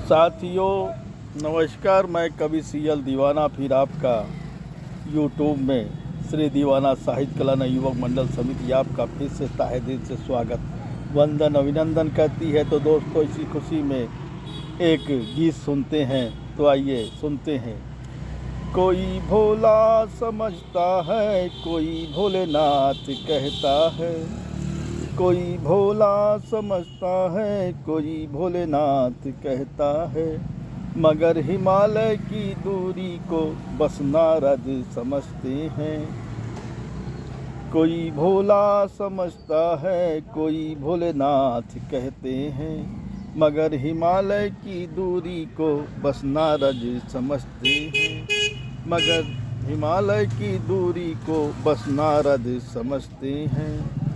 साथियों नमस्कार, मैं कवि सीएल दीवाना फिर आपका यूट्यूब में श्री दीवाना साहित्य कला युवक मंडल समिति आपका फिर से तहे दिल से स्वागत वंदन अभिनंदन करती है। तो दोस्तों, इसी खुशी में एक गीत सुनते हैं, तो आइए सुनते हैं। कोई भोला समझता है, कोई भोलेनाथ कहता है। कोई भोला समझता है, कोई भोलेनाथ कहता है। मगर हिमालय की दूरी को बस नारद समझते हैं। कोई भोला समझता है, कोई भोलेनाथ कहते हैं। मगर हिमालय की दूरी को बस नारद समझते हैं। मगर हिमालय की दूरी को बस नारद समझते हैं।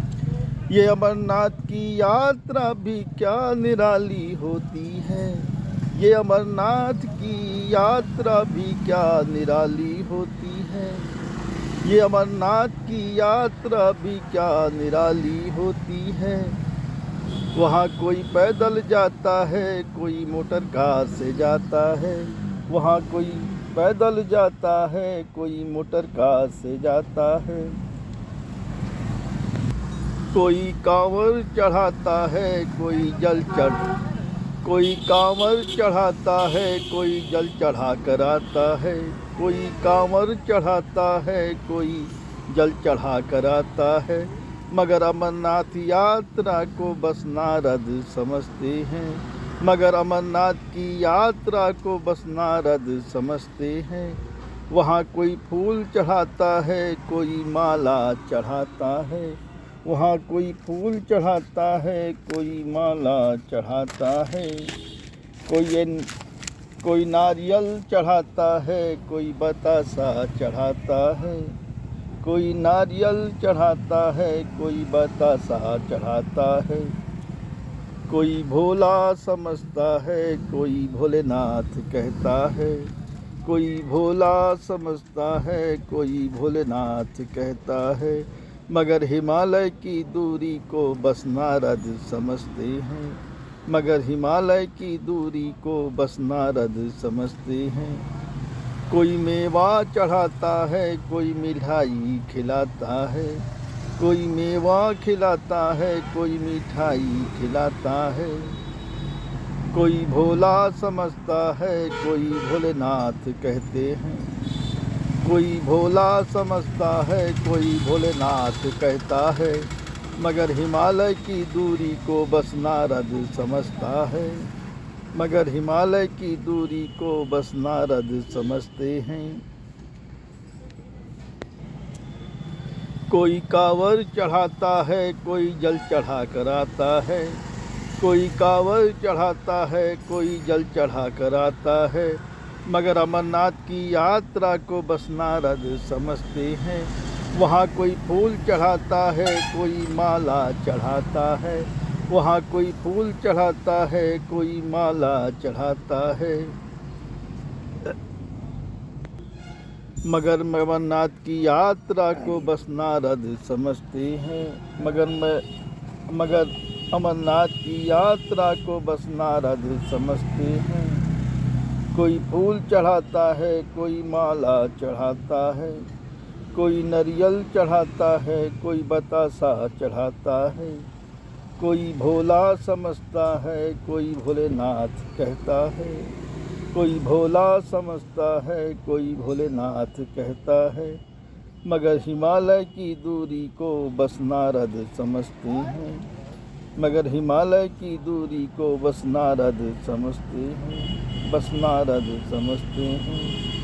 ये अमरनाथ की यात्रा भी क्या निराली होती है। ये अमरनाथ की यात्रा भी क्या निराली होती है। ये अमरनाथ की यात्रा भी क्या निराली होती है। वहाँ कोई पैदल जाता है, कोई मोटर कार से जाता है। वहाँ कोई पैदल जाता है, कोई मोटर कार से जाता है। कोई कांवर चढ़ाता है, कोई कांवर चढ़ाता है, कोई जल चढ़ा कर आता है। कोई कांवर चढ़ाता है, कोई जल चढ़ा कर आता है। मगर अमरनाथ यात्रा को बस नारद समझते हैं। मगर अमरनाथ की यात्रा को बस नारद समझते हैं। वहाँ कोई फूल चढ़ाता है, कोई माला चढ़ाता है। वहाँ कोई फूल चढ़ाता है, कोई माला चढ़ाता है। कोई नारियल चढ़ाता है, कोई बतासा चढ़ाता है। कोई नारियल चढ़ाता है, कोई बतासा चढ़ाता है। कोई भोला समझता है, कोई भोलेनाथ कहता है। कोई भोला समझता है, कोई भोलेनाथ कहता है। मगर हिमालय की दूरी को बस नारद समझते हैं। मगर हिमालय की दूरी को बस नारद समझते हैं। कोई मेवा चढ़ाता है, कोई मिठाई खिलाता है। कोई मेवा खिलाता है, कोई मिठाई खिलाता है। कोई भोला समझता है, कोई भोलेनाथ कहते हैं। कोई भोला समझता है, कोई भोलेनाथ कहता है। मगर हिमालय की दूरी को बस नारद समझता है। मगर हिमालय की दूरी को बस नारद समझते हैं। कोई कांवर चढ़ाता है, कोई जल चढ़ा कर आता है। कोई कांवर चढ़ाता है, कोई जल चढ़ा कर आता है। मगर अमरनाथ की यात्रा को बस नारद समझते हैं। वहाँ कोई फूल चढ़ाता है, कोई माला चढ़ाता है। वहाँ कोई फूल चढ़ाता है, कोई माला चढ़ाता है। मगर अमरनाथ की यात्रा को बस नारद समझते हैं। मगर अमरनाथ की यात्रा को बस नारद समझते हैं। कोई फूल चढ़ाता है, कोई माला चढ़ाता है। कोई नारियल चढ़ाता है, कोई बतासा चढ़ाता है। कोई भोला समझता है, कोई भोलेनाथ कहता है। कोई भोला समझता है, कोई भोलेनाथ कहता है। मगर हिमालय की दूरी को बस नारद समझते हैं। मगर हिमालय की दूरी को बस नारद समझते हैं। बस नारद समझते हैं।